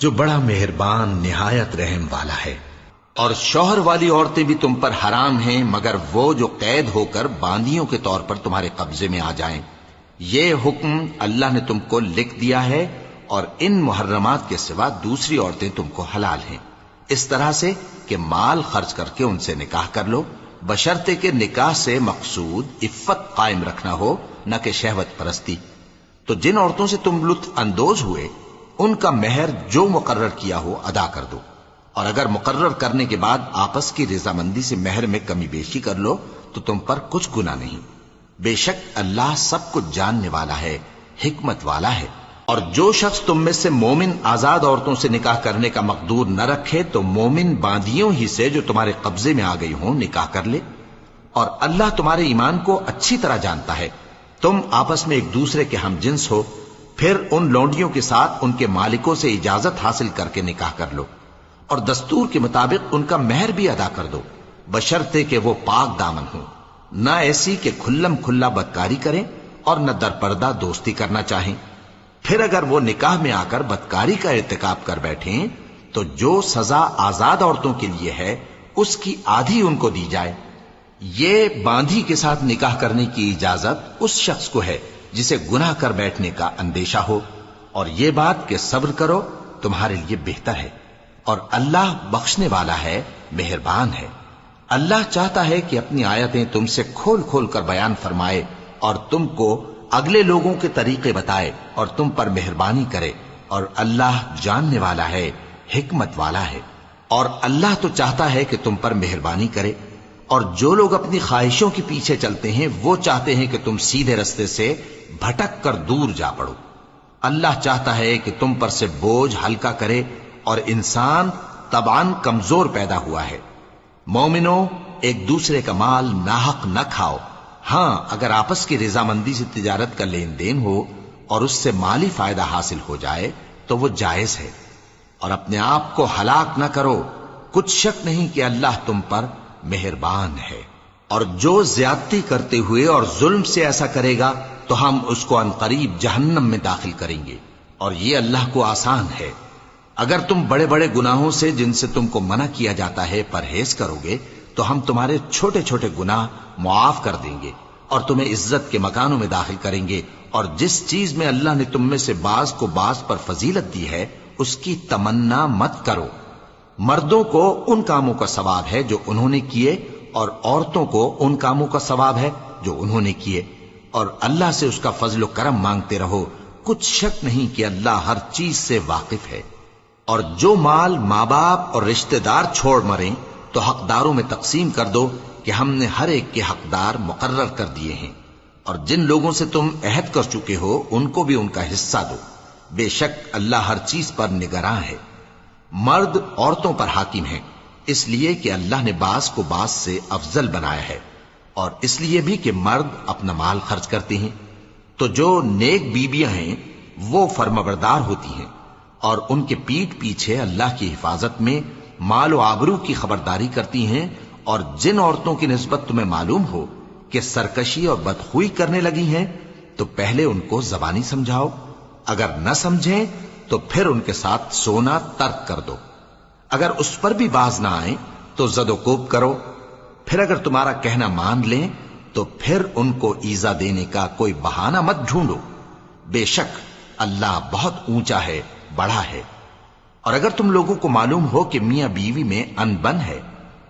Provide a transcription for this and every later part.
جو بڑا مہربان نہایت رحم والا ہے۔ اور شوہر والی عورتیں بھی تم پر حرام ہیں مگر وہ جو قید ہو کر باندیوں کے طور پر تمہارے قبضے میں آ جائیں۔ یہ حکم اللہ نے تم کو لکھ دیا ہے، اور ان محرمات کے سوا دوسری عورتیں تم کو حلال ہیں، اس طرح سے کہ مال خرچ کر کے ان سے نکاح کر لو، بشرطے کہ نکاح سے مقصود عفت قائم رکھنا ہو، نہ کہ شہوت پرستی۔ تو جن عورتوں سے تم لطف اندوز ہوئے ان کا مہر جو مقرر کیا ہو ادا کر دو، اور اگر مقرر کرنے کے بعد آپس کی رضامندی سے مہر میں کمی بیشی کر لو تو تم پر کچھ گناہ نہیں۔ بے شک اللہ سب کچھ جاننے والا ہے، حکمت والا ہے۔ اور جو شخص تم میں سے مومن آزاد عورتوں سے نکاح کرنے کا مقدور نہ رکھے تو مومن باندیوں ہی سے جو تمہارے قبضے میں آ گئی ہوں نکاح کر لے، اور اللہ تمہارے ایمان کو اچھی طرح جانتا ہے۔ تم آپس میں ایک دوسرے کے ہم جنس ہو، پھر ان لونڈیوں کے ساتھ ان کے مالکوں سے اجازت حاصل کر کے نکاح کر لو، اور دستور کے مطابق ان کا مہر بھی ادا کر دو، بشرطے کہ وہ پاک دامن ہوں، نہ ایسی کہ کھلم کھلا بدکاری کریں اور نہ درپردہ دوستی کرنا چاہیں۔ پھر اگر وہ نکاح میں آ کر بدکاری کا ارتکاب کر بیٹھیں تو جو سزا آزاد عورتوں کے لیے ہے اس کی آدھی ان کو دی جائے۔ یہ باندھی کے ساتھ نکاح کرنے کی اجازت اس شخص کو ہے جسے گناہ کر بیٹھنے کا اندیشہ ہو، اور یہ بات کہ صبر کرو تمہارے لیے بہتر ہے، اور اللہ بخشنے والا ہے، مہربان ہے۔ اللہ چاہتا ہے کہ اپنی آیتیں تم سے کھول کھول کر بیان فرمائے اور تم کو اگلے لوگوں کے طریقے بتائے اور تم پر مہربانی کرے، اور اللہ جاننے والا ہے، حکمت والا ہے۔ اور اللہ تو چاہتا ہے کہ تم پر مہربانی کرے، اور جو لوگ اپنی خواہشوں کے پیچھے چلتے ہیں وہ چاہتے ہیں کہ تم سیدھے رستے سے بھٹک کر دور جا پڑو۔ اللہ چاہتا ہے کہ تم پر سے بوجھ ہلکا کرے، اور انسان طبعاً کمزور پیدا ہوا ہے۔ مومنوں، ایک دوسرے کا مال ناحق نہ کھاؤ، ہاں اگر آپس کی رضامندی سے تجارت کا لین دین ہو اور اس سے مالی فائدہ حاصل ہو جائے تو وہ جائز ہے، اور اپنے آپ کو ہلاک نہ کرو، کچھ شک نہیں کہ اللہ تم پر مہربان ہے۔ اور جو زیادتی کرتے ہوئے اور ظلم سے ایسا کرے گا تو ہم اس کو عنقریب جہنم میں داخل کریں گے، اور یہ اللہ کو آسان ہے۔ اگر تم بڑے بڑے گناہوں سے جن سے تم کو منع کیا جاتا ہے پرہیز کرو گے تو ہم تمہارے چھوٹے چھوٹے گناہ معاف کر دیں گے اور تمہیں عزت کے مکانوں میں داخل کریں گے، اور جس چیز میں اللہ نے تم میں سے بعض کو بعض پر فضیلت دی ہے اس کی تمنا مت کرو۔ مردوں کو ان کاموں کا ثواب ہے جو انہوں نے کیے، اور عورتوں کو ان کاموں کا ثواب ہے جو انہوں نے کیے، اور اللہ سے اس کا فضل و کرم مانگتے رہو، کچھ شک نہیں کہ اللہ ہر چیز سے واقف ہے۔ اور جو مال ماں باپ اور رشتہ دار چھوڑ مریں تو حقداروں میں تقسیم کر دو کہ ہم نے ہر ایک کے حقدار مقرر کر دیے ہیں، اور جن لوگوں سے تم عہد کر چکے ہو ان کو بھی ان کا حصہ دو، بے شک اللہ ہر چیز پر نگراں ہے۔ مرد عورتوں پر حاکم ہیں، اس لیے کہ اللہ نے بعض کو بعض سے افضل بنایا ہے، اور اس لیے بھی کہ مرد اپنا مال خرچ کرتے ہیں۔ تو جو نیک بیویاں ہیں وہ فرمانبردار ہوتی ہیں، اور ان کے پیٹھ پیچھے اللہ کی حفاظت میں مال و آبرو کی خبرداری کرتی ہیں۔ اور جن عورتوں کی نسبت تمہیں معلوم ہو کہ سرکشی اور بدخوئی کرنے لگی ہیں تو پہلے ان کو زبانی سمجھاؤ، اگر نہ سمجھیں تو پھر ان کے ساتھ سونا ترک کر دو۔ اگر اس پر بھی باز نہ آئیں تو زد و کوب کرو، پھر اگر تمہارا کہنا مان لیں تو پھر ان کو ایذا دینے کا کوئی بہانہ مت ڈھونڈو، بے شک اللہ بہت اونچا ہے، بڑا ہے۔ اور اگر تم لوگوں کو معلوم ہو کہ میاں بیوی میں انبن ہے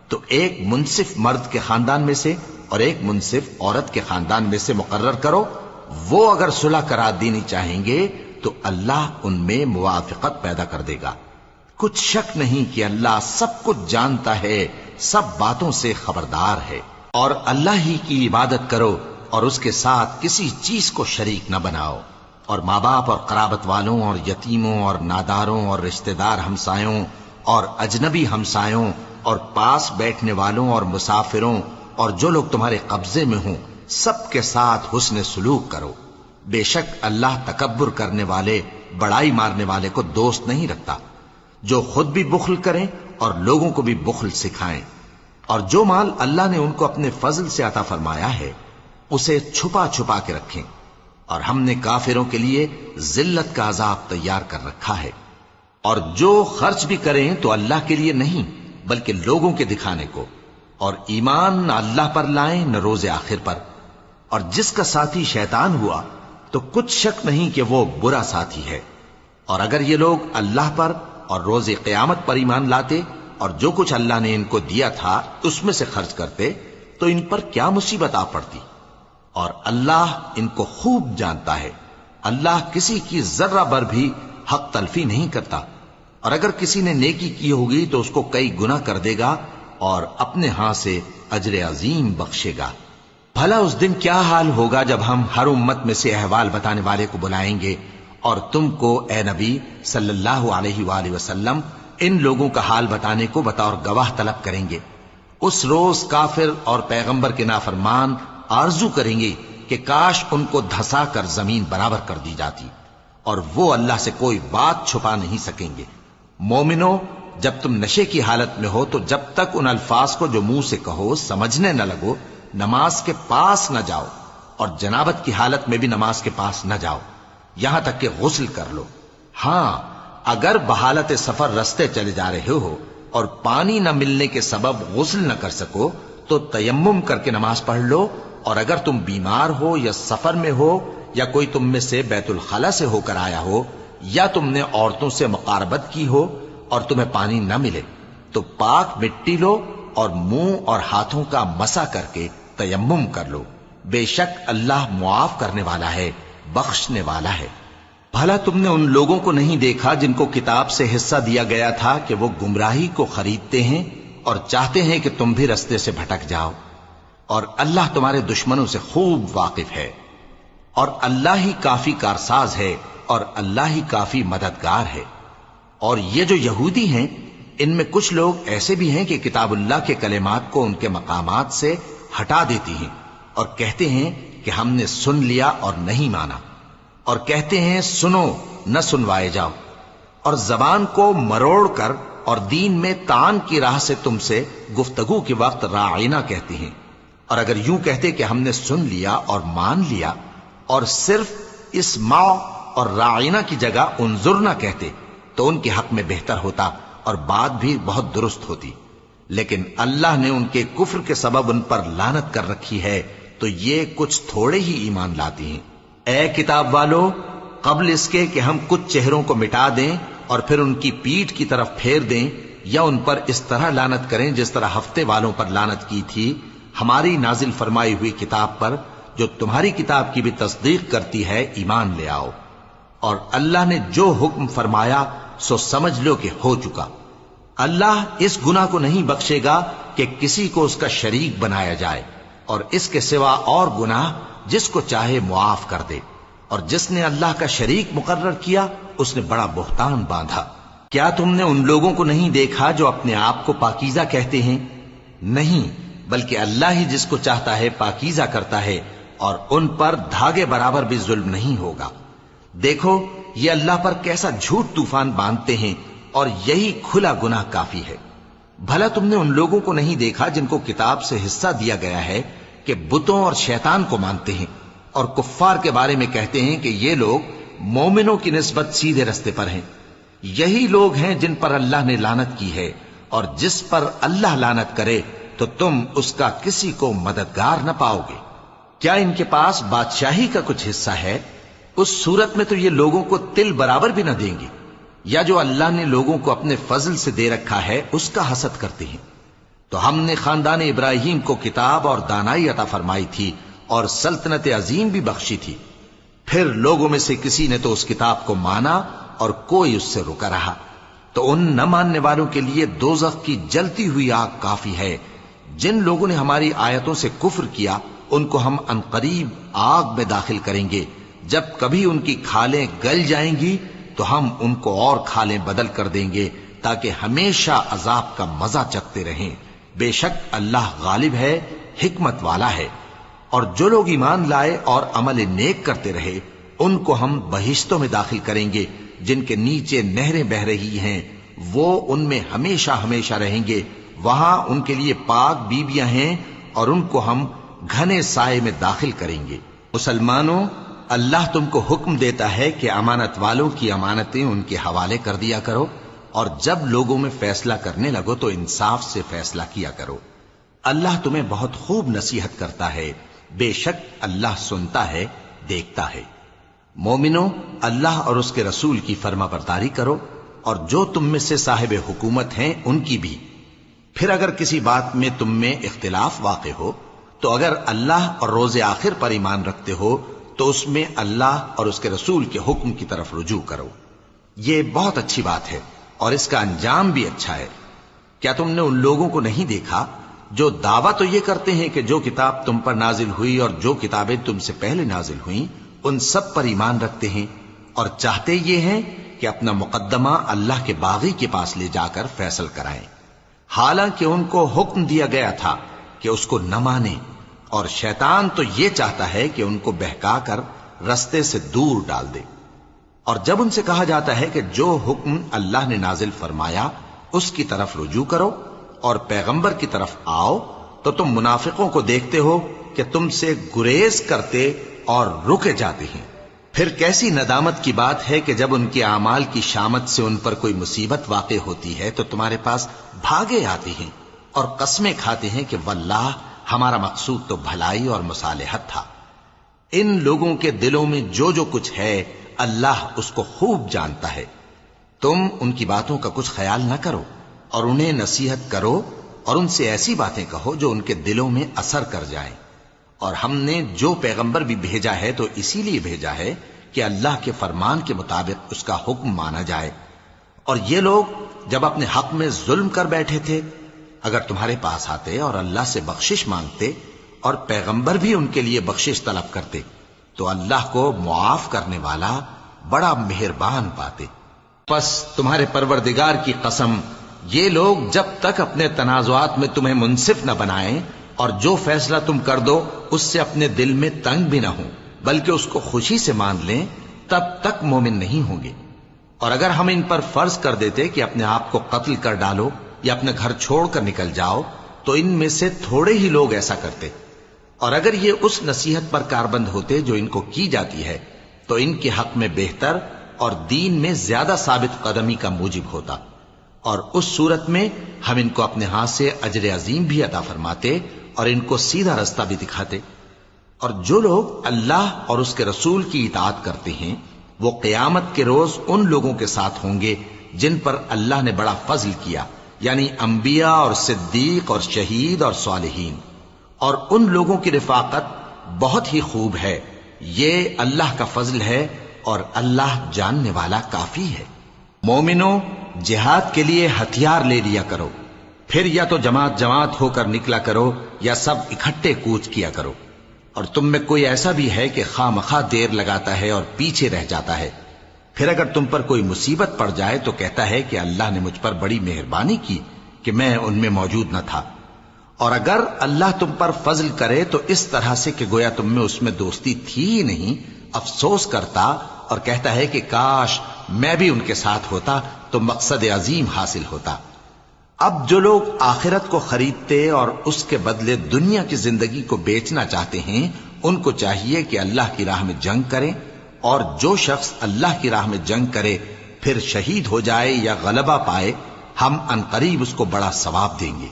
تو ایک منصف مرد کے خاندان میں سے اور ایک منصف عورت کے خاندان میں سے مقرر کرو، وہ اگر صلح کرا دینی چاہیں گے تو اللہ ان میں موافقت پیدا کر دے گا۔ کچھ شک نہیں کہ اللہ سب کچھ جانتا ہے، سب باتوں سے خبردار ہے۔ اور اللہ ہی کی عبادت کرو اور اس کے ساتھ کسی چیز کو شریک نہ بناؤ، اور ماں باپ اور قرابت والوں اور یتیموں اور ناداروں اور رشتہ دار ہمسایوں اور اجنبی ہمسایوں اور پاس بیٹھنے والوں اور مسافروں اور جو لوگ تمہارے قبضے میں ہوں سب کے ساتھ حسن سلوک کرو، بے شک اللہ تکبر کرنے والے، بڑائی مارنے والے کو دوست نہیں رکھتا۔ جو خود بھی بخل کریں اور لوگوں کو بھی بخل سکھائیں، اور جو مال اللہ نے ان کو اپنے فضل سے عطا فرمایا ہے اسے چھپا چھپا کے رکھیں، اور ہم نے کافروں کے لیے ذلت کا عذاب تیار کر رکھا ہے۔ اور جو خرچ بھی کریں تو اللہ کے لیے نہیں بلکہ لوگوں کے دکھانے کو، اور ایمان نہ اللہ پر لائیں نہ روز آخر پر، اور جس کا ساتھی شیطان ہوا تو کچھ شک نہیں کہ وہ برا ساتھی ہے۔ اور اگر یہ لوگ اللہ پر اور روز قیامت پر ایمان لاتے اور جو کچھ اللہ نے ان کو دیا تھا اس میں سے خرچ کرتے تو ان پر کیا مصیبت آ پڑتی، اور اللہ ان کو خوب جانتا ہے۔ اللہ کسی کی ذرہ بر بھی حق تلفی نہیں کرتا، اور اگر کسی نے نیکی کی ہوگی تو اس کو کئی گنا کر دے گا اور اپنے ہاں سے اجر عظیم بخشے گا۔ بھلا اس دن کیا حال ہوگا جب ہم ہر امت میں سے احوال بتانے والے کو بلائیں گے اور تم کو اے نبی صلی اللہ علیہ وآلہ وسلم ان لوگوں کا حال بتانے کو بطور گواہ طلب کریں گے۔ اس روز کافر اور پیغمبر کے نافرمان آرزو کریں گے کہ کاش ان کو دھسا کر زمین برابر کر دی جاتی، اور وہ اللہ سے کوئی بات چھپا نہیں سکیں گے۔ مومنو، جب تم نشے کی حالت میں ہو تو جب تک ان الفاظ کو جو منہ سے کہو سمجھنے نہ لگو نماز کے پاس نہ جاؤ، اور جنابت کی حالت میں بھی نماز کے پاس نہ جاؤ یہاں تک کہ غسل کر لو۔ ہاں، اگر بحالت سفر رستے چلے جا رہے ہو اور پانی نہ ملنے کے سبب غسل نہ کر سکو تو تیمم کر کے نماز پڑھ لو، اور اگر تم بیمار ہو یا سفر میں ہو یا کوئی تم میں سے بیت الخلا سے ہو کر آیا ہو یا تم نے عورتوں سے مقاربت کی ہو اور تمہیں پانی نہ ملے تو پاک مٹی لو اور منہ اور ہاتھوں کا مسح کر کے تیمم کر لو، بے شک اللہ معاف کرنے والا ہے، بخشنے والا ہے۔ بھلا تم نے ان لوگوں کو نہیں دیکھا جن کو کتاب سے حصہ دیا گیا تھا کہ وہ گمراہی کو خریدتے ہیں اور چاہتے ہیں کہ تم بھی رستے سے بھٹک جاؤ، اور اللہ تمہارے دشمنوں سے خوب واقف ہے، اور اللہ ہی کافی کارساز ہے اور اللہ ہی کافی مددگار ہے۔ اور یہ جو یہودی ہیں ان میں کچھ لوگ ایسے بھی ہیں کہ کتاب اللہ کے کلمات کو ان کے مقامات سے ہٹا دیتی ہیں اور کہتے ہیں کہ ہم نے سن لیا اور نہیں مانا، اور کہتے ہیں سنو نہ سنوائے جاؤ، اور زبان کو مروڑ کر اور دین میں طعن کی راہ سے تم سے گفتگو کے وقت راعینا کہتے ہیں، اور اگر یوں کہتے کہ ہم نے سن لیا اور مان لیا اور صرف اسمع اور راعینا کی جگہ انظرنا کہتے تو ان کے حق میں بہتر ہوتا اور بات بھی بہت درست ہوتی، لیکن اللہ نے ان کے کفر کے سبب ان پر لعنت کر رکھی ہے تو یہ کچھ تھوڑے ہی ایمان لاتی ہیں۔ اے کتاب والو، قبل اس کے کہ ہم کچھ چہروں کو مٹا دیں اور پھر ان کی پیٹھ کی طرف پھیر دیں یا ان پر اس طرح لعنت کریں جس طرح ہفتے والوں پر لعنت کی تھی، ہماری نازل فرمائی ہوئی کتاب پر جو تمہاری کتاب کی بھی تصدیق کرتی ہے ایمان لے آؤ، اور اللہ نے جو حکم فرمایا سو سمجھ لو کہ ہو چکا۔ اللہ اس گناہ کو نہیں بخشے گا کہ کسی کو اس کا شریک بنایا جائے، اور اس کے سوا اور گناہ جس کو چاہے معاف کر دے، اور جس نے اللہ کا شریک مقرر کیا اس نے بڑا بہتان باندھا۔ کیا تم نے ان لوگوں کو نہیں دیکھا جو اپنے آپ کو پاکیزہ کہتے ہیں؟ نہیں، بلکہ اللہ ہی جس کو چاہتا ہے پاکیزہ کرتا ہے، اور ان پر دھاگے برابر بھی ظلم نہیں ہوگا۔ دیکھو یہ اللہ پر کیسا جھوٹ طوفان باندھتے ہیں، اور یہی کھلا گناہ کافی ہے۔ بھلا تم نے ان لوگوں کو نہیں دیکھا جن کو کتاب سے حصہ دیا گیا ہے کہ بتوں اور شیطان کو مانتے ہیں، اور کفار کے بارے میں کہتے ہیں کہ یہ لوگ مومنوں کی نسبت سیدھے رستے پر ہیں۔ یہی لوگ ہیں جن پر اللہ نے لعنت کی ہے، اور جس پر اللہ لعنت کرے تو تم اس کا کسی کو مددگار نہ پاؤ گے۔ کیا ان کے پاس بادشاہی کا کچھ حصہ ہے؟ اس صورت میں تو یہ لوگوں کو تل برابر بھی نہ دیں گے، یا جو اللہ نے لوگوں کو اپنے فضل سے دے رکھا ہے اس کا حسد کرتے ہیں۔ تو ہم نے خاندان ابراہیم کو کتاب اور دانائی عطا فرمائی تھی اور سلطنت عظیم بھی بخشی تھی، پھر لوگوں میں سے کسی نے تو اس کتاب کو مانا اور کوئی اس سے رکا رہا، تو ان نہ ماننے والوں کے لیے دوزخ کی جلتی ہوئی آگ کافی ہے۔ جن لوگوں نے ہماری آیتوں سے کفر کیا ان کو ہم عنقریب آگ میں داخل کریں گے، جب کبھی ان کی کھالیں گل جائیں گی تو ہم ان کو اور کھالیں بدل کر دیں گے تاکہ ہمیشہ عذاب کا مزہ چکھتے رہیں۔ بے شک اللہ غالب ہے، حکمت والا ہے۔ اور جو لوگ ایمان لائے اور عمل نیک کرتے رہے ان کو ہم بہشتوں میں داخل کریں گے جن کے نیچے نہریں بہ رہی ہیں، وہ ان میں ہمیشہ ہمیشہ رہیں گے، وہاں ان کے لیے پاک بیویاں ہیں اور ان کو ہم گھنے سائے میں داخل کریں گے۔ مسلمانوں، اللہ تم کو حکم دیتا ہے کہ امانت والوں کی امانتیں ان کے حوالے کر دیا کرو، اور جب لوگوں میں فیصلہ کرنے لگو تو انصاف سے فیصلہ کیا کرو۔ اللہ تمہیں بہت خوب نصیحت کرتا ہے، بے شک اللہ سنتا ہے، دیکھتا ہے۔ مومنو، اللہ اور اس کے رسول کی فرما برداری کرو، اور جو تم میں سے صاحب حکومت ہیں ان کی بھی۔ پھر اگر کسی بات میں تم میں اختلاف واقع ہو تو اگر اللہ اور روز آخر پر ایمان رکھتے ہو تو اس میں اللہ اور اس کے رسول کے حکم کی طرف رجوع کرو۔ یہ بہت اچھی بات ہے اور اس کا انجام بھی اچھا ہے۔ کیا تم نے ان لوگوں کو نہیں دیکھا جو دعویٰ تو یہ کرتے ہیں کہ جو کتاب تم پر نازل ہوئی اور جو کتابیں تم سے پہلے نازل ہوئیں ان سب پر ایمان رکھتے ہیں، اور چاہتے یہ ہیں کہ اپنا مقدمہ اللہ کے باغی کے پاس لے جا کر فیصل کرائیں، حالانکہ ان کو حکم دیا گیا تھا کہ اس کو نہ مانیں، اور شیطان تو یہ چاہتا ہے کہ ان کو بہکا کر رستے سے دور ڈال دے۔ اور جب ان سے کہا جاتا ہے کہ جو حکم اللہ نے نازل فرمایا اس کی طرف رجوع کرو اور پیغمبر کی طرف آؤ، تو تم منافقوں کو دیکھتے ہو کہ تم سے گریز کرتے اور رکے جاتے ہیں۔ پھر کیسی ندامت کی بات ہے کہ جب ان کے اعمال کی شامت سے ان پر کوئی مصیبت واقع ہوتی ہے تو تمہارے پاس بھاگے آتے ہیں اور قسمیں کھاتے ہیں کہ واللہ ہمارا مقصود تو بھلائی اور مصالحت تھا۔ ان لوگوں کے دلوں میں جو جو کچھ ہے اللہ اس کو خوب جانتا ہے۔ تم ان کی باتوں کا کچھ خیال نہ کرو اور انہیں نصیحت کرو اور ان سے ایسی باتیں کہو جو ان کے دلوں میں اثر کر جائیں۔ اور ہم نے جو پیغمبر بھی بھیجا ہے تو اسی لیے بھیجا ہے کہ اللہ کے فرمان کے مطابق اس کا حکم مانا جائے۔ اور یہ لوگ جب اپنے حق میں ظلم کر بیٹھے تھے، اگر تمہارے پاس آتے اور اللہ سے بخشش مانگتے اور پیغمبر بھی ان کے لیے بخشش طلب کرتے تو اللہ کو معاف کرنے والا بڑا مہربان پاتے۔ پس تمہارے پروردگار کی قسم، یہ لوگ جب تک اپنے تنازعات میں تمہیں منصف نہ بنائیں اور جو فیصلہ تم کر دو اس سے اپنے دل میں تنگ بھی نہ ہوں بلکہ اس کو خوشی سے مان لیں، تب تک مومن نہیں ہوں گے۔ اور اگر ہم ان پر فرض کر دیتے کہ اپنے آپ کو قتل کر ڈالو یا اپنے گھر چھوڑ کر نکل جاؤ تو ان میں سے تھوڑے ہی لوگ ایسا کرتے، اور اگر یہ اس نصیحت پر کاربند ہوتے جو ان کو کی جاتی ہے تو ان کے حق میں بہتر اور دین میں زیادہ ثابت قدمی کا موجب ہوتا، اور اس صورت میں ہم ان کو اپنے ہاتھ سے اجر عظیم بھی عطا فرماتے اور ان کو سیدھا رستہ بھی دکھاتے۔ اور جو لوگ اللہ اور اس کے رسول کی اطاعت کرتے ہیں وہ قیامت کے روز ان لوگوں کے ساتھ ہوں گے جن پر اللہ نے بڑا فضل کیا، یعنی انبیاء اور صدیق اور شہید اور صالحین، اور ان لوگوں کی رفاقت بہت ہی خوب ہے۔ یہ اللہ کا فضل ہے اور اللہ جاننے والا کافی ہے۔ مومنوں، جہاد کے لیے ہتھیار لے لیا کرو، پھر یا تو جماعت جماعت ہو کر نکلا کرو یا سب اکٹھے کوچ کیا کرو۔ اور تم میں کوئی ایسا بھی ہے کہ خواہ مخواہ دیر لگاتا ہے اور پیچھے رہ جاتا ہے، پھر اگر تم پر کوئی مصیبت پڑ جائے تو کہتا ہے کہ اللہ نے مجھ پر بڑی مہربانی کی کہ میں ان میں موجود نہ تھا۔ اور اگر اللہ تم پر فضل کرے تو اس طرح سے کہ گویا تم میں اس میں دوستی تھی ہی نہیں، افسوس کرتا اور کہتا ہے کہ کاش میں بھی ان کے ساتھ ہوتا تو مقصد عظیم حاصل ہوتا۔ اب جو لوگ آخرت کو خریدتے اور اس کے بدلے دنیا کی زندگی کو بیچنا چاہتے ہیں ان کو چاہیے کہ اللہ کی راہ میں جنگ کریں، اور جو شخص اللہ کی راہ میں جنگ کرے پھر شہید ہو جائے یا غلبہ پائے ہم عنقریب اس کو بڑا ثواب دیں گے۔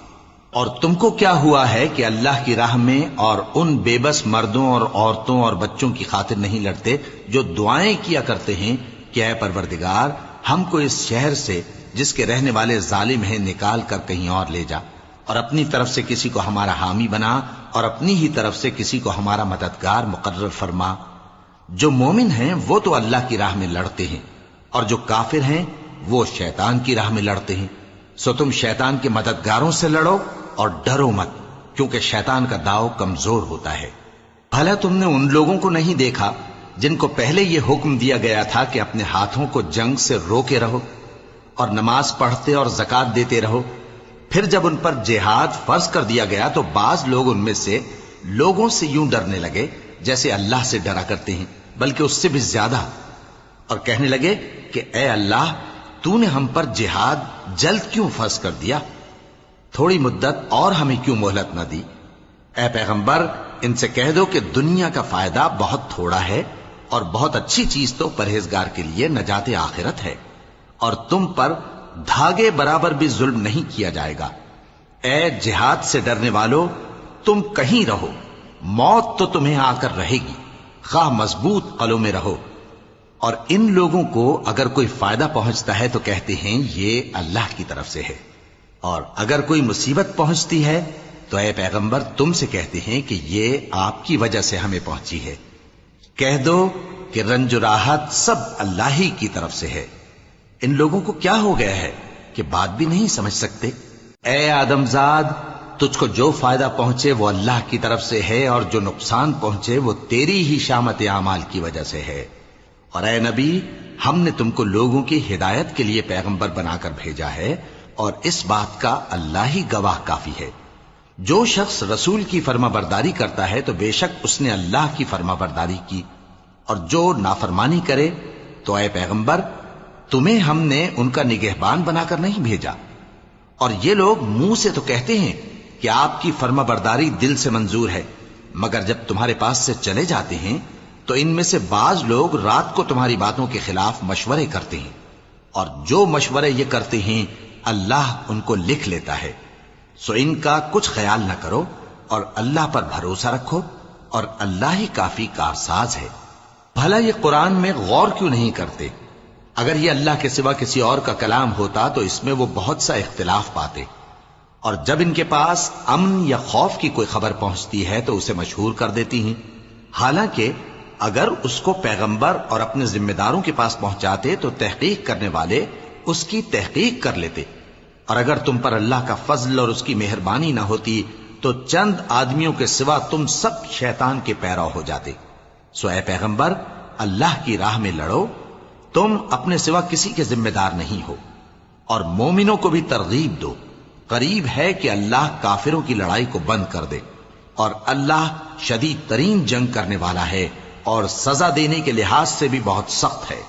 اور تم کو کیا ہوا ہے کہ اللہ کی راہ میں اور ان بے بس مردوں اور عورتوں اور بچوں کی خاطر نہیں لڑتے جو دعائیں کیا کرتے ہیں کہ اے پروردگار ہم کو اس شہر سے جس کے رہنے والے ظالم ہیں نکال کر کہیں اور لے جا، اور اپنی طرف سے کسی کو ہمارا حامی بنا اور اپنی ہی طرف سے کسی کو ہمارا مددگار مقرر فرما۔ جو مومن ہیں وہ تو اللہ کی راہ میں لڑتے ہیں اور جو کافر ہیں وہ شیطان کی راہ میں لڑتے ہیں، سو تم شیطان کے مددگاروں سے لڑو اور ڈرو مت، کیونکہ شیطان کا داؤ کمزور ہوتا ہے۔ بھلا تم نے ان لوگوں کو نہیں دیکھا جن کو پہلے یہ حکم دیا گیا تھا کہ اپنے ہاتھوں کو جنگ سے روکے رہو اور نماز پڑھتے اور زکوٰۃ دیتے رہو، پھر جب ان پر جہاد فرض کر دیا گیا تو بعض لوگ ان میں سے لوگوں سے یوں ڈرنے لگے جیسے اللہ سے ڈرا کرتے ہیں، بلکہ اس سے بھی زیادہ، اور کہنے لگے کہ اے اللہ تو نے ہم پر جہاد جلد کیوں فرض کر دیا، تھوڑی مدت اور ہمیں کیوں مہلت نہ دی۔ اے پیغمبر ان سے کہہ دو کہ دنیا کا فائدہ بہت تھوڑا ہے اور بہت اچھی چیز تو پرہیزگار کے لیے نجات آخرت ہے، اور تم پر دھاگے برابر بھی ظلم نہیں کیا جائے گا۔ اے جہاد سے ڈرنے والو، تم کہیں رہو، موت تو تمہیں آ کر رہے گی، خواہ مضبوط قلعوں میں رہو۔ اور ان لوگوں کو اگر کوئی فائدہ پہنچتا ہے تو کہتے ہیں یہ اللہ کی طرف سے ہے، اور اگر کوئی مصیبت پہنچتی ہے تو اے پیغمبر تم سے کہتے ہیں کہ یہ آپ کی وجہ سے ہمیں پہنچی ہے۔ کہہ دو کہ رنج و راحت سب اللہ ہی کی طرف سے ہے۔ ان لوگوں کو کیا ہو گیا ہے کہ بات بھی نہیں سمجھ سکتے؟ اے آدم زاد، تجھ کو جو فائدہ پہنچے وہ اللہ کی طرف سے ہے، اور جو نقصان پہنچے وہ تیری ہی شامت اعمال کی وجہ سے ہے۔ اور اے نبی، ہم نے تم کو لوگوں کی ہدایت کے لیے پیغمبر بنا کر بھیجا ہے، اور اس بات کا اللہ ہی گواہ کافی ہے۔ جو شخص رسول کی فرما برداری کرتا ہے تو بے شک اس نے اللہ کی فرما برداری کی، اور جو نافرمانی کرے تو اے پیغمبر تمہیں ہم نے ان کا نگہبان بنا کر نہیں بھیجا۔ اور یہ لوگ منہ سے تو کہتے ہیں کہ آپ کی فرما برداری دل سے منظور ہے، مگر جب تمہارے پاس سے چلے جاتے ہیں تو ان میں سے بعض لوگ رات کو تمہاری باتوں کے خلاف مشورے کرتے ہیں، اور جو مشورے یہ کرتے ہیں اللہ ان کو لکھ لیتا ہے۔ سو ان کا کچھ خیال نہ کرو اور اللہ پر بھروسہ رکھو، اور اللہ ہی کافی کارساز ہے۔ بھلا یہ قرآن میں غور کیوں نہیں کرتے؟ اگر یہ اللہ کے سوا کسی اور کا کلام ہوتا تو اس میں وہ بہت سا اختلاف پاتے، اور جب ان کے پاس امن یا خوف کی کوئی خبر پہنچتی ہے تو اسے مشہور کر دیتی ہیں، حالانکہ اگر اس کو پیغمبر اور اپنے ذمہ داروں کے پاس پہنچاتے تو تحقیق کرنے والے اس کی تحقیق کر لیتے، اور اگر تم پر اللہ کا فضل اور اس کی مہربانی نہ ہوتی تو چند آدمیوں کے سوا تم سب شیطان کے پیرو ہو جاتے۔ سو اے پیغمبر، اللہ کی راہ میں لڑو، تم اپنے سوا کسی کے ذمہ دار نہیں ہو، اور مومنوں کو بھی ترغیب دو۔ قریب ہے کہ اللہ کافروں کی لڑائی کو بند کر دے، اور اللہ شدید ترین جنگ کرنے والا ہے اور سزا دینے کے لحاظ سے بھی بہت سخت ہے۔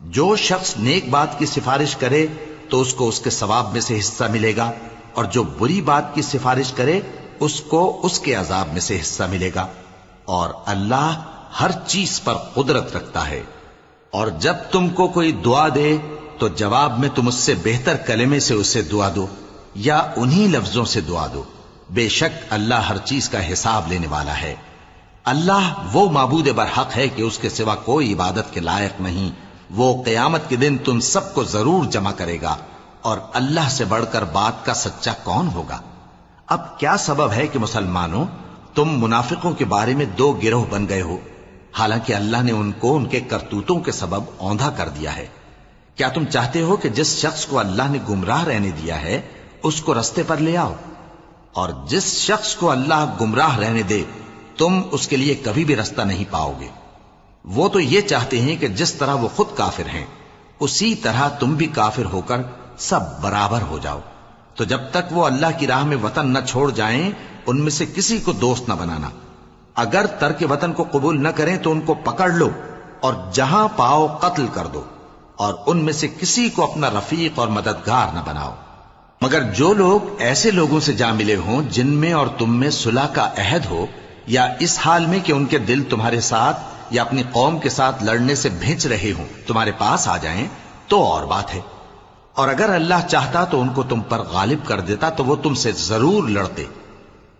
جو شخص نیک بات کی سفارش کرے تو اس کو اس کے ثواب میں سے حصہ ملے گا، اور جو بری بات کی سفارش کرے اس کو اس کے عذاب میں سے حصہ ملے گا، اور اللہ ہر چیز پر قدرت رکھتا ہے۔ اور جب تم کو کوئی دعا دے تو جواب میں تم اس سے بہتر کلمے سے اسے دعا دو، یا انہی لفظوں سے دعا دو، بے شک اللہ ہر چیز کا حساب لینے والا ہے۔ اللہ وہ معبود برحق ہے کہ اس کے سوا کوئی عبادت کے لائق نہیں۔ وہ قیامت کے دن تم سب کو ضرور جمع کرے گا، اور اللہ سے بڑھ کر بات کا سچا کون ہوگا؟ اب کیا سبب ہے کہ مسلمانوں تم منافقوں کے بارے میں دو گروہ بن گئے ہو، حالانکہ اللہ نے ان کو ان کے کرتوتوں کے سبب اوندھا کر دیا ہے؟ کیا تم چاہتے ہو کہ جس شخص کو اللہ نے گمراہ رہنے دیا ہے اس کو رستے پر لے آؤ، اور جس شخص کو اللہ گمراہ رہنے دے تم اس کے لیے کبھی بھی رستہ نہیں پاؤ گے۔ وہ تو یہ چاہتے ہیں کہ جس طرح وہ خود کافر ہیں اسی طرح تم بھی کافر ہو کر سب برابر ہو جاؤ۔ تو جب تک وہ اللہ کی راہ میں وطن نہ چھوڑ جائیں ان میں سے کسی کو دوست نہ بنانا۔ اگر ترک وطن کو قبول نہ کریں تو ان کو پکڑ لو اور جہاں پاؤ قتل کر دو، اور ان میں سے کسی کو اپنا رفیق اور مددگار نہ بناؤ، مگر جو لوگ ایسے لوگوں سے جا ملے ہوں جن میں اور تم میں صلح کا عہد ہو، یا اس حال میں کہ ان کے دل تمہارے ساتھ یا اپنی قوم کے ساتھ لڑنے سے بھنچ رہے ہوں تمہارے پاس آ جائیں تو اور بات ہے۔ اور اگر اللہ چاہتا تو ان کو تم پر غالب کر دیتا تو وہ تم سے ضرور لڑتے۔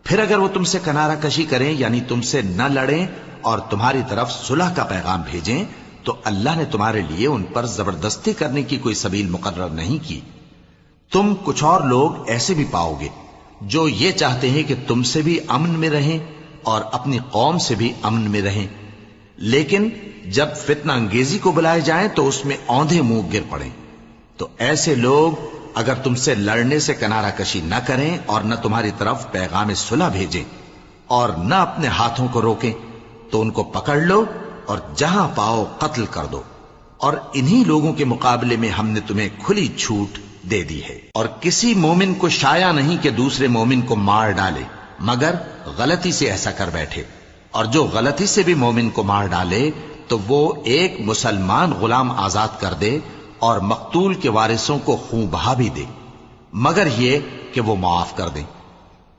پھر اگر وہ تم سے کنارہ کشی کریں یعنی تم سے نہ لڑیں اور تمہاری طرف صلح کا پیغام بھیجیں تو اللہ نے تمہارے لیے ان پر زبردستی کرنے کی کوئی سبیل مقرر نہیں کی۔ تم کچھ اور لوگ ایسے بھی پاؤ گے جو یہ چاہتے ہیں کہ تم سے بھی امن میں رہیں اور اپنی قوم سے بھی امن میں رہیں، لیکن جب فتنہ انگیزی کو بلائے جائیں تو اس میں اوندھے منہ گر پڑیں۔ تو ایسے لوگ اگر تم سے لڑنے سے کنارہ کشی نہ کریں اور نہ تمہاری طرف پیغام صلح بھیجیں اور نہ اپنے ہاتھوں کو روکیں تو ان کو پکڑ لو اور جہاں پاؤ قتل کر دو، اور انہی لوگوں کے مقابلے میں ہم نے تمہیں کھلی چھوٹ دے دی ہے۔ اور کسی مومن کو شایع نہیں کہ دوسرے مومن کو مار ڈالے مگر غلطی سے ایسا کر بیٹھے، اور جو غلطی سے بھی مومن کو مار ڈالے تو وہ ایک مسلمان غلام آزاد کر دے اور مقتول کے وارثوں کو خون بہا بھی دے، مگر یہ کہ وہ معاف کر دیں۔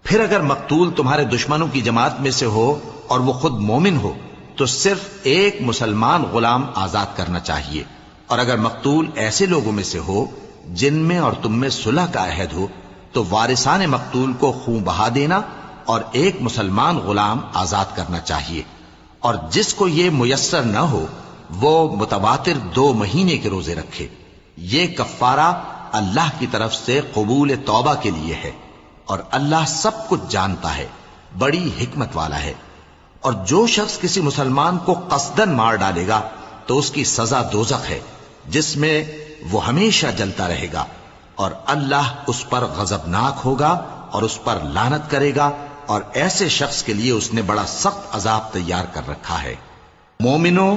پھر اگر مقتول تمہارے دشمنوں کی جماعت میں سے ہو اور وہ خود مومن ہو تو صرف ایک مسلمان غلام آزاد کرنا چاہیے، اور اگر مقتول ایسے لوگوں میں سے ہو جن میں اور تم میں صلح کا عہد ہو تو وارثان مقتول کو خون بہا دینا اور ایک مسلمان غلام آزاد کرنا چاہیے، اور جس کو یہ میسر نہ ہو وہ متواتر 2 مہینے کے روزے رکھے۔ یہ کفارہ اللہ کی طرف سے قبول توبہ کے لیے ہے، اور اللہ سب کچھ جانتا ہے، بڑی حکمت والا ہے۔ اور جو شخص کسی مسلمان کو قصدن مار ڈالے گا تو اس کی سزا دوزخ ہے، جس میں وہ ہمیشہ جلتا رہے گا، اور اللہ اس پر غضبناک ہوگا اور اس پر لعنت کرے گا، اور ایسے شخص کے لیے اس نے بڑا سخت عذاب تیار کر رکھا ہے۔ مومنو،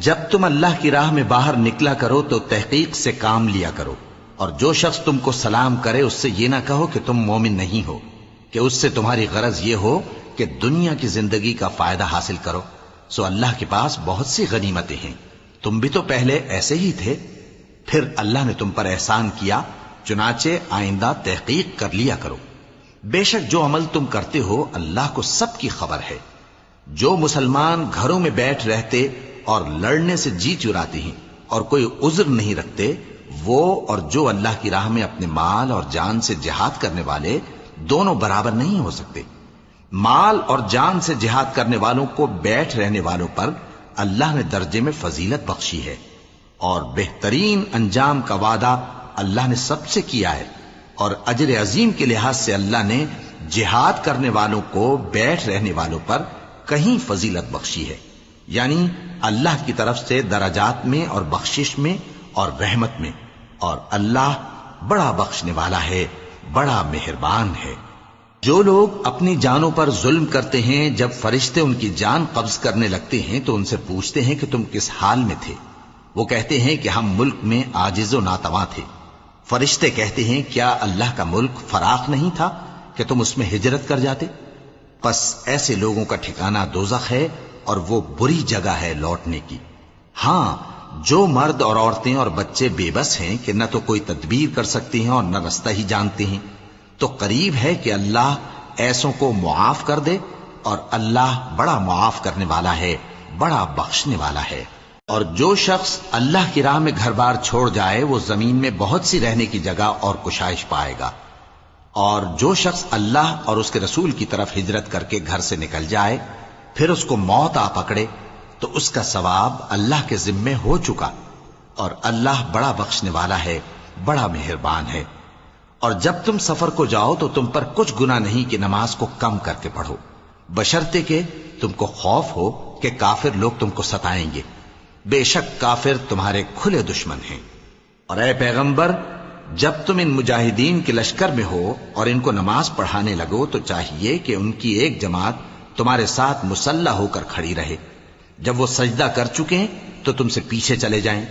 جب تم اللہ کی راہ میں باہر نکلا کرو تو تحقیق سے کام لیا کرو، اور جو شخص تم کو سلام کرے اس سے یہ نہ کہو کہ تم مومن نہیں ہو، کہ اس سے تمہاری غرض یہ ہو کہ دنیا کی زندگی کا فائدہ حاصل کرو۔ سو اللہ کے پاس بہت سی غنیمتیں ہیں، تم بھی تو پہلے ایسے ہی تھے، پھر اللہ نے تم پر احسان کیا، چنانچہ آئندہ تحقیق کر لیا کرو۔ بے شک جو عمل تم کرتے ہو اللہ کو سب کی خبر ہے۔ جو مسلمان گھروں میں بیٹھ رہتے اور لڑنے سے جی چراتے ہیں اور کوئی عذر نہیں رکھتے، وہ اور جو اللہ کی راہ میں اپنے مال اور جان سے جہاد کرنے والے دونوں برابر نہیں ہو سکتے۔ مال اور جان سے جہاد کرنے والوں کو بیٹھ رہنے والوں پر اللہ نے درجے میں فضیلت بخشی ہے، اور بہترین انجام کا وعدہ اللہ نے سب سے کیا ہے، اور اجر عظیم کے لحاظ سے اللہ نے جہاد کرنے والوں کو بیٹھ رہنے والوں پر کہیں فضیلت بخشی ہے، یعنی اللہ کی طرف سے درجات میں اور بخشش میں اور رحمت میں، اور اللہ بڑا بخشنے والا ہے، بڑا مہربان ہے۔ جو لوگ اپنی جانوں پر ظلم کرتے ہیں، جب فرشتے ان کی جان قبض کرنے لگتے ہیں تو ان سے پوچھتے ہیں کہ تم کس حال میں تھے؟ وہ کہتے ہیں کہ ہم ملک میں عاجز و ناتواں تھے۔ فرشتے کہتے ہیں کیا اللہ کا ملک فراخ نہیں تھا کہ تم اس میں ہجرت کر جاتے؟ پس ایسے لوگوں کا ٹھکانہ دوزخ ہے، اور وہ بری جگہ ہے لوٹنے کی۔ ہاں، جو مرد اور عورتیں اور بچے بے بس ہیں کہ نہ تو کوئی تدبیر کر سکتے ہیں اور نہ رستہ ہی جانتے ہیں، تو قریب ہے کہ اللہ ایسوں کو معاف کر دے، اور اللہ بڑا معاف کرنے والا ہے، بڑا بخشنے والا ہے۔ اور جو شخص اللہ کی راہ میں گھر بار چھوڑ جائے وہ زمین میں بہت سی رہنے کی جگہ اور کشائش پائے گا، اور جو شخص اللہ اور اس کے رسول کی طرف ہجرت کر کے گھر سے نکل جائے پھر اس کو موت آ پکڑے تو اس کا ثواب اللہ کے ذمے ہو چکا، اور اللہ بڑا بخشنے والا ہے، بڑا مہربان ہے۔ اور جب تم سفر کو جاؤ تو تم پر کچھ گناہ نہیں کہ نماز کو کم کر کے پڑھو، بشرطے کہ تم کو خوف ہو کہ کافر لوگ تم کو ستائیں گے، بے شک کافر تمہارے کھلے دشمن ہیں۔ اور اے پیغمبر، جب تم ان مجاہدین کے لشکر میں ہو اور ان کو نماز پڑھانے لگو تو چاہیے کہ ان کی ایک جماعت تمہارے ساتھ مسلح ہو کر کھڑی رہے، جب وہ سجدہ کر چکیں تو تم سے پیچھے چلے جائیں،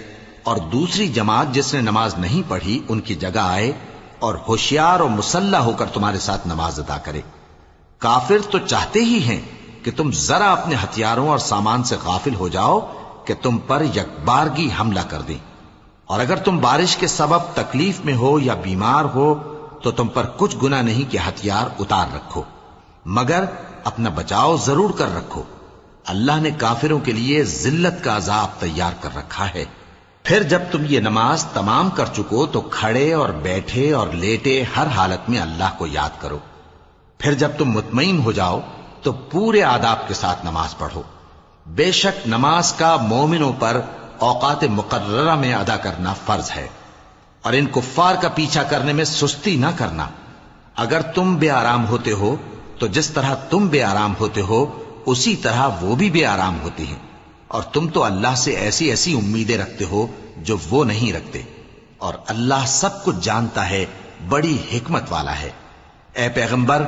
اور دوسری جماعت جس نے نماز نہیں پڑھی ان کی جگہ آئے اور ہوشیار اور مسلح ہو کر تمہارے ساتھ نماز ادا کرے۔ کافر تو چاہتے ہی ہیں کہ تم ذرا اپنے ہتھیاروں اور سامان سے غافل ہو جاؤ کہ تم پر یکبارگی حملہ کر دیں، اور اگر تم بارش کے سبب تکلیف میں ہو یا بیمار ہو تو تم پر کچھ گناہ نہیں کہ ہتھیار اتار رکھو، مگر اپنا بچاؤ ضرور کر رکھو۔ اللہ نے کافروں کے لیے ذلت کا عذاب تیار کر رکھا ہے۔ پھر جب تم یہ نماز تمام کر چکو تو کھڑے اور بیٹھے اور لیٹے ہر حالت میں اللہ کو یاد کرو۔ پھر جب تم مطمئن ہو جاؤ تو پورے آداب کے ساتھ نماز پڑھو۔ بے شک نماز کا مومنوں پر اوقات مقررہ میں ادا کرنا فرض ہے، اور ان کفار کا پیچھا کرنے میں سستی نہ کرنا۔ اگر تم بے آرام ہوتے ہو تو جس طرح تم بے آرام ہوتے ہو اسی طرح وہ بھی بے آرام ہوتے ہیں، اور تم تو اللہ سے ایسی ایسی امیدیں رکھتے ہو جو وہ نہیں رکھتے، اور اللہ سب کچھ جانتا ہے، بڑی حکمت والا ہے۔ اے پیغمبر،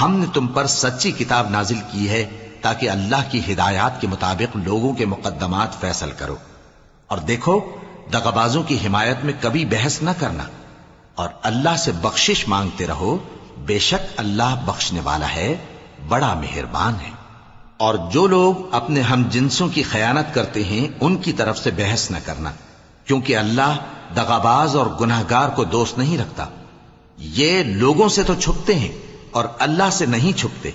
ہم نے تم پر سچی کتاب نازل کی ہے تاکہ اللہ کی ہدایات کے مطابق لوگوں کے مقدمات فیصل کرو، اور دیکھو دغابازوں کی حمایت میں کبھی بحث نہ کرنا، اور اللہ سے بخشش مانگتے رہو، بے شک اللہ بخشنے والا ہے، بڑا مہربان ہے۔ اور جو لوگ اپنے ہم جنسوں کی خیانت کرتے ہیں ان کی طرف سے بحث نہ کرنا، کیونکہ اللہ دغاباز اور گناہگار کو دوست نہیں رکھتا۔ یہ لوگوں سے تو چھپتے ہیں اور اللہ سے نہیں چھپتے،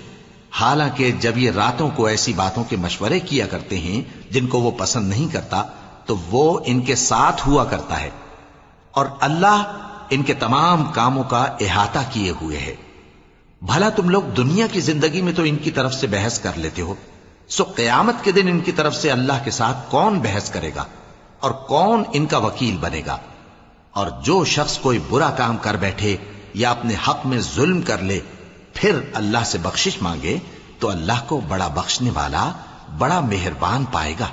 حالانکہ جب یہ راتوں کو ایسی باتوں کے مشورے کیا کرتے ہیں جن کو وہ پسند نہیں کرتا تو وہ ان کے ساتھ ہوا کرتا ہے، اور اللہ ان کے تمام کاموں کا احاطہ کیے ہوئے ہے۔ بھلا تم لوگ دنیا کی زندگی میں تو ان کی طرف سے بحث کر لیتے ہو، سو قیامت کے دن ان کی طرف سے اللہ کے ساتھ کون بحث کرے گا اور کون ان کا وکیل بنے گا؟ اور جو شخص کوئی برا کام کر بیٹھے یا اپنے حق میں ظلم کر لے پھر اللہ سے بخشش مانگے تو اللہ کو بڑا بخشنے والا بڑا مہربان پائے گا۔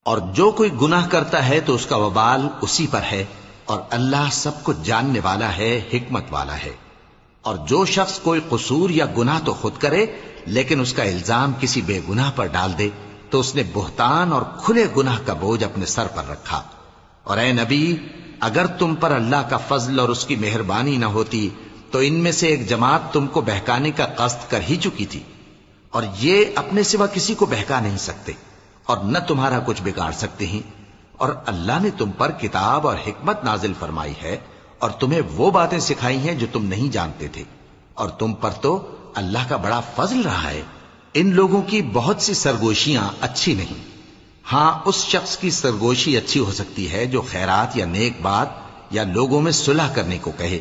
اور جو کوئی گناہ کرتا ہے تو اس کا وبال اسی پر ہے، اور اللہ سب کچھ جاننے والا ہے، حکمت والا ہے۔ اور جو شخص کوئی قصور یا گناہ تو خود کرے لیکن اس کا الزام کسی بے گناہ پر ڈال دے تو اس نے بہتان اور کھلے گناہ کا بوجھ اپنے سر پر رکھا۔ اور اے نبی، اگر تم پر اللہ کا فضل اور اس کی مہربانی نہ ہوتی تو ان میں سے ایک جماعت تم کو بہکانے کا قصد کر ہی چکی تھی، اور یہ اپنے سوا کسی کو بہکا نہیں سکتے اور نہ تمہارا کچھ بگاڑ سکتے ہیں۔ اور اللہ نے تم پر کتاب اور حکمت نازل فرمائی ہے اور تمہیں وہ باتیں سکھائی ہیں جو تم نہیں جانتے تھے، اور تم پر تو اللہ کا بڑا فضل رہا ہے۔ ان لوگوں کی بہت سی سرگوشیاں اچھی نہیں، ہاں اس شخص کی سرگوشی اچھی ہو سکتی ہے جو خیرات یا نیک بات یا لوگوں میں صلح کرنے کو کہے،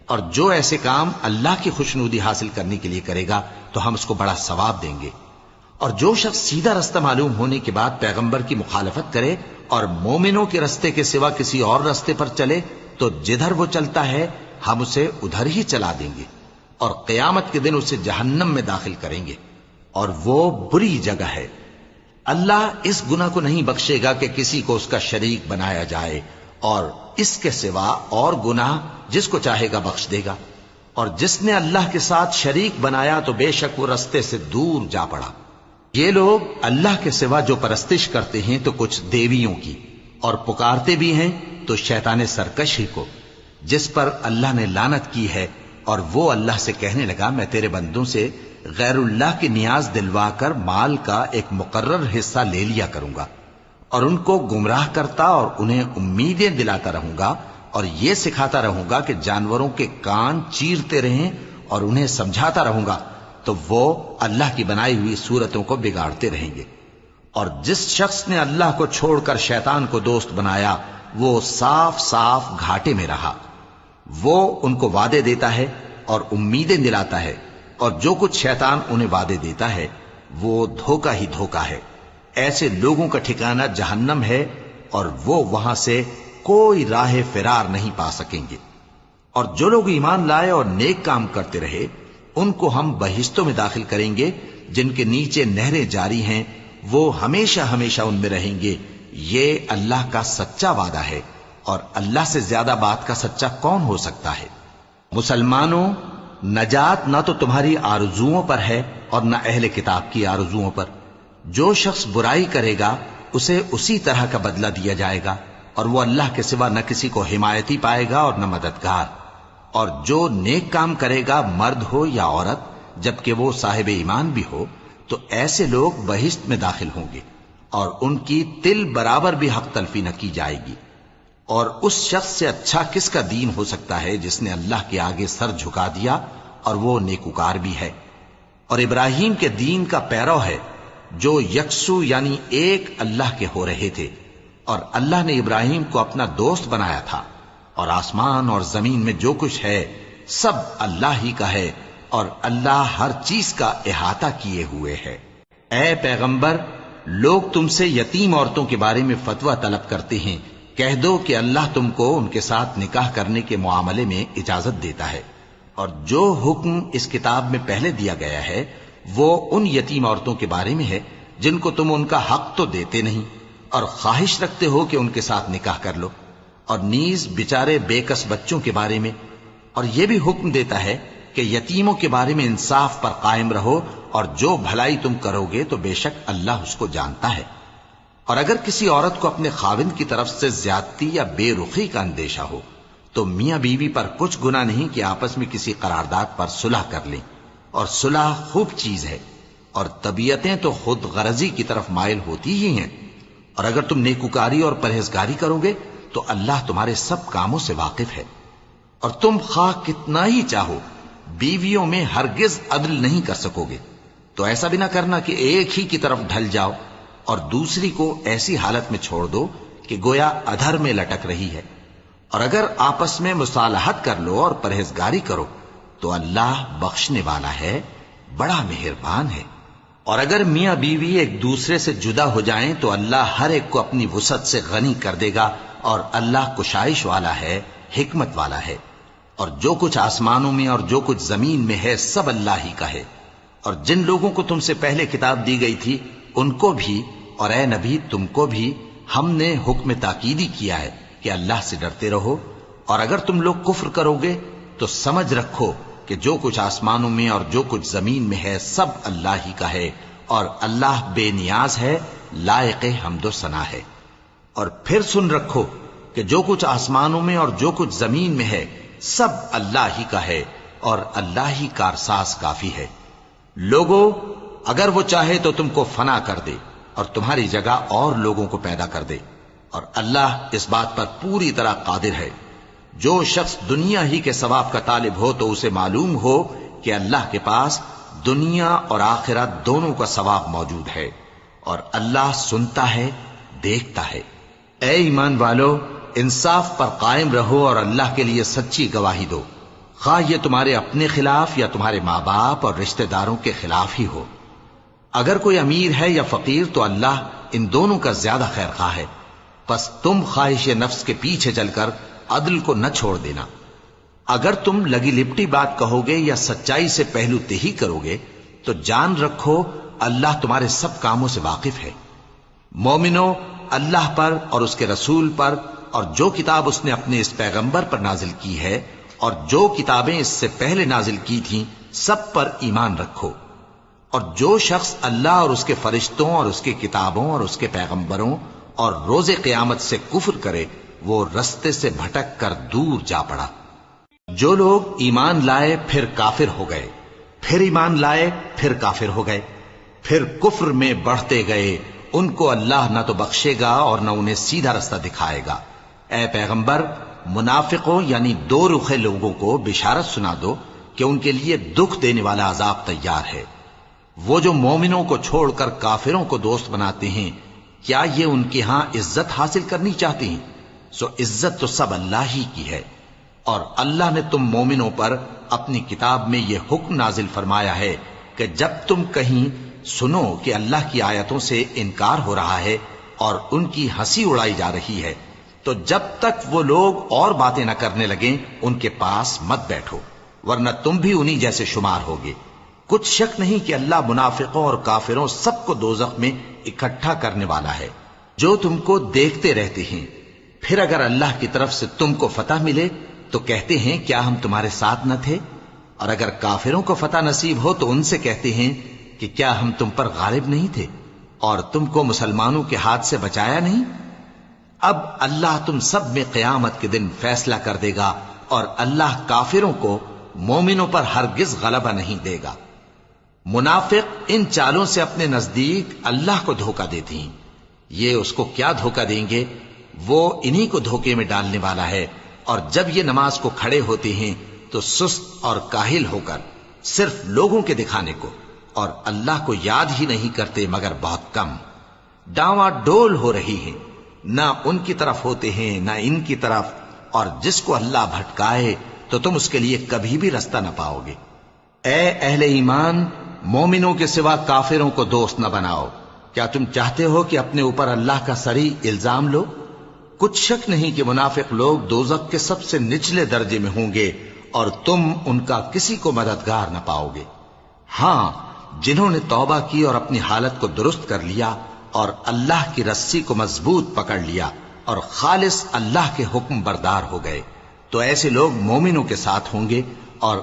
اور جو ایسے کام اللہ کی خوشنودی حاصل کرنے کے لیے کرے گا تو ہم اس کو بڑا ثواب دیں گے۔ اور جو شخص سیدھا رستہ معلوم ہونے کے بعد پیغمبر کی مخالفت کرے اور مومنوں کے رستے کے سوا کسی اور رستے پر چلے تو جدھر وہ چلتا ہے ہم اسے ادھر ہی چلا دیں گے، اور قیامت کے دن اسے جہنم میں داخل کریں گے، اور وہ بری جگہ ہے۔ اللہ اس گناہ کو نہیں بخشے گا کہ کسی کو اس کا شریک بنایا جائے، اور اس کے سوا اور گناہ جس کو چاہے گا بخش دے گا، اور جس نے اللہ کے ساتھ شریک بنایا تو بے شک وہ رستے سے دور جا پڑا۔ یہ لوگ اللہ کے سوا جو پرستش کرتے ہیں تو کچھ دیویوں کی، اور پکارتے بھی ہیں تو شیطان سرکش ہی کو، جس پر اللہ نے لعنت کی ہے، اور وہ اللہ سے کہنے لگا میں تیرے بندوں سے غیر اللہ کی نیاز دلوا کر مال کا ایک مقرر حصہ لے لیا کروں گا، اور ان کو گمراہ کرتا اور انہیں امیدیں دلاتا رہوں گا، اور یہ سکھاتا رہوں گا کہ جانوروں کے کان چیرتے رہیں، اور انہیں سمجھاتا رہوں گا تو وہ اللہ کی بنائی ہوئی صورتوں کو بگاڑتے رہیں گے۔ اور جس شخص نے اللہ کو چھوڑ کر شیطان کو دوست بنایا وہ صاف صاف گھاٹے میں رہا۔ وہ ان کو وعدے دیتا ہے اور امیدیں دلاتا ہے، اور جو کچھ شیطان انہیں وعدے دیتا ہے وہ دھوکہ ہی دھوکہ ہے۔ ایسے لوگوں کا ٹھکانہ جہنم ہے، اور وہ وہاں سے کوئی راہ فرار نہیں پا سکیں گے۔ اور جو لوگ ایمان لائے اور نیک کام کرتے رہے ان کو ہم بہشتوں میں داخل کریں گے جن کے نیچے نہریں جاری ہیں، وہ ہمیشہ ہمیشہ ان میں رہیں گے۔ یہ اللہ کا سچا وعدہ ہے، اور اللہ سے زیادہ بات کا سچا کون ہو سکتا ہے؟ مسلمانوں، نجات نہ تو تمہاری آرزوؤں پر ہے اور نہ اہل کتاب کی آرزوؤں پر۔ جو شخص برائی کرے گا اسے اسی طرح کا بدلہ دیا جائے گا، اور وہ اللہ کے سوا نہ کسی کو حمایتی پائے گا اور نہ مددگار۔ اور جو نیک کام کرے گا مرد ہو یا عورت جبکہ وہ صاحب ایمان بھی ہو تو ایسے لوگ بہشت میں داخل ہوں گے، اور ان کی تل برابر بھی حق تلفی نہ کی جائے گی۔ اور اس شخص سے اچھا کس کا دین ہو سکتا ہے جس نے اللہ کے آگے سر جھکا دیا اور وہ نیکوکار بھی ہے، اور ابراہیم کے دین کا پیرو ہے جو یکسو یعنی ایک اللہ کے ہو رہے تھے، اور اللہ نے ابراہیم کو اپنا دوست بنایا تھا۔ اور آسمان اور زمین میں جو کچھ ہے سب اللہ ہی کا ہے، اور اللہ ہر چیز کا احاطہ کیے ہوئے ہے۔ اے پیغمبر، لوگ تم سے یتیم عورتوں کے بارے میں فتویٰ طلب کرتے ہیں، کہہ دو کہ اللہ تم کو ان کے ساتھ نکاح کرنے کے معاملے میں اجازت دیتا ہے، اور جو حکم اس کتاب میں پہلے دیا گیا ہے وہ ان یتیم عورتوں کے بارے میں ہے جن کو تم ان کا حق تو دیتے نہیں اور خواہش رکھتے ہو کہ ان کے ساتھ نکاح کر لو، اور نیز بیچارے بے کس بچوں کے بارے میں، اور یہ بھی حکم دیتا ہے کہ یتیموں کے بارے میں انصاف پر قائم رہو، اور جو بھلائی تم کرو گے تو بے شک اللہ اس کو جانتا ہے۔ اور اگر کسی عورت کو اپنے خاوند کی طرف سے زیادتی یا بے رخی کا اندیشہ ہو تو میاں بیوی پر کچھ گناہ نہیں کہ آپس میں کسی قرارداد پر صلح کر لیں، اور صلح خوب چیز ہے، اور طبیعتیں تو خود غرضی کی طرف مائل ہوتی ہی ہیں۔ اور اگر تم نیکوکاری اور پرہیزگاری کرو گے تو اللہ تمہارے سب کاموں سے واقف ہے۔ اور تم خواہ کتنا ہی چاہو بیویوں میں ہرگز عدل نہیں کر سکو گے، تو ایسا بھی نہ کرنا کہ ایک ہی کی طرف ڈھل جاؤ اور دوسری کو ایسی حالت میں چھوڑ دو کہ گویا ادھر میں لٹک رہی ہے. اور اگر آپس میں مصالحت کر لو اور پرہیزگاری کرو تو اللہ بخشنے والا ہے، بڑا مہربان ہے. اور اگر میاں بیوی ایک دوسرے سے جدا ہو جائیں تو اللہ ہر ایک کو اپنی وسعت سے غنی کر دے گا، اور اللہ کشائش والا ہے، حکمت والا ہے. اور جو کچھ آسمانوں میں اور جو کچھ زمین میں ہے سب اللہ ہی کا ہے. اور جن لوگوں کو تم سے پہلے کتاب دی گئی تھی ان کو بھی اور اے نبی تم کو بھی ہم نے حکم تاکیدی کیا ہے کہ اللہ سے ڈرتے رہو. اور اگر تم لوگ کفر کرو گے تو سمجھ رکھو کہ جو کچھ آسمانوں میں اور جو کچھ زمین میں ہے سب اللہ ہی کا ہے، اور اللہ بے نیاز ہے، لائق حمد و ثنا ہے. اور پھر سن رکھو کہ جو کچھ آسمانوں میں اور جو کچھ زمین میں ہے سب اللہ ہی کا ہے، اور اللہ ہی کارساز کافی ہے. لوگو اگر وہ چاہے تو تم کو فنا کر دے اور تمہاری جگہ اور لوگوں کو پیدا کر دے، اور اللہ اس بات پر پوری طرح قادر ہے. جو شخص دنیا ہی کے ثواب کا طالب ہو تو اسے معلوم ہو کہ اللہ کے پاس دنیا اور آخرت دونوں کا ثواب موجود ہے، اور اللہ سنتا ہے، دیکھتا ہے. اے ایمان والو، انصاف پر قائم رہو اور اللہ کے لیے سچی گواہی دو، خواہ یہ تمہارے اپنے خلاف یا تمہارے ماں باپ اور رشتہ داروں کے خلاف ہی ہو. اگر کوئی امیر ہے یا فقیر تو اللہ ان دونوں کا زیادہ خیر خواہ ہے. پس تم خواہش نفس کے پیچھے چل کر عدل کو نہ چھوڑ دینا. اگر تم لگی لپٹی بات کہو گے یا سچائی سے پہلو تہی کرو گے تو جان رکھو اللہ تمہارے سب کاموں سے واقف ہے. مومنو، اللہ پر اور اس کے رسول پر اور جو کتاب اس نے اپنے اس پیغمبر پر نازل کی ہے اور جو کتابیں اس سے پہلے نازل کی تھیں سب پر ایمان رکھو. اور جو شخص اللہ اور اس کے فرشتوں اور اس کی کتابوں اور اس کے پیغمبروں اور روز قیامت سے کفر کرے وہ رستے سے بھٹک کر دور جا پڑا. جو لوگ ایمان لائے پھر کافر ہو گئے، پھر ایمان لائے پھر کافر ہو گئے، پھر کفر میں بڑھتے گئے، ان کو اللہ نہ تو بخشے گا اور نہ انہیں سیدھا رستہ دکھائے گا. اے پیغمبر، منافقوں یعنی دو رخے لوگوں کو بشارت سنا دو کہ ان کے لیے دکھ دینے والا عذاب تیار ہے. وہ جو مومنوں کو چھوڑ کر کافروں کو دوست بناتے ہیں، کیا یہ ان کے ہاں عزت حاصل کرنی چاہتے ہیں؟ سو عزت تو سب اللہ ہی کی ہے. اور اللہ نے تم مومنوں پر اپنی کتاب میں یہ حکم نازل فرمایا ہے کہ جب تم کہیں سنو کہ اللہ کی آیتوں سے انکار ہو رہا ہے اور ان کی ہنسی اڑائی جا رہی ہے تو جب تک وہ لوگ اور باتیں نہ کرنے لگیں ان کے پاس مت بیٹھو، ورنہ تم بھی انہی جیسے شمار ہوگے. کچھ شک نہیں کہ اللہ منافقوں اور کافروں سب کو دوزخ میں اکٹھا کرنے والا ہے جو تم کو دیکھتے رہتے ہیں. پھر اگر اللہ کی طرف سے تم کو فتح ملے تو کہتے ہیں کیا ہم تمہارے ساتھ نہ تھے؟ اور اگر کافروں کو فتح نصیب ہو تو ان سے کہتے ہیں کہ کیا ہم تم پر غالب نہیں تھے اور تم کو مسلمانوں کے ہاتھ سے بچایا نہیں؟ اب اللہ تم سب میں قیامت کے دن فیصلہ کر دے گا، اور اللہ کافروں کو مومنوں پر ہرگز غلبہ نہیں دے گا. منافق ان چالوں سے اپنے نزدیک اللہ کو دھوکہ دیتے ہیں. یہ اس کو کیا دھوکہ دیں گے؟ وہ انہی کو دھوکے میں ڈالنے والا ہے. اور جب یہ نماز کو کھڑے ہوتے ہیں تو سست اور کاہل ہو کر صرف لوگوں کے دکھانے کو، اور اللہ کو یاد ہی نہیں کرتے مگر بہت کم. ڈاواں ڈول ہو رہی ہیں، نہ ان کی طرف ہوتے ہیں نہ ان کی طرف، اور جس کو اللہ بھٹکائے تو تم اس کے لیے کبھی بھی رستہ نہ پاؤ گے. اے اہل ایمان، مومنوں کے سوا کافروں کو دوست نہ بناؤ. کیا تم چاہتے ہو کہ اپنے اوپر اللہ کا صریح الزام لو؟ کچھ شک نہیں کہ منافق لوگ دوزخ کے سب سے نچلے درجے میں ہوں گے اور تم ان کا کسی کو مددگار نہ پاؤ گے. ہاں، جنہوں نے توبہ کی اور اپنی حالت کو درست کر لیا اور اللہ کی رسی کو مضبوط پکڑ لیا اور خالص اللہ کے حکم بردار ہو گئے تو ایسے لوگ مومنوں کے ساتھ ہوں گے اور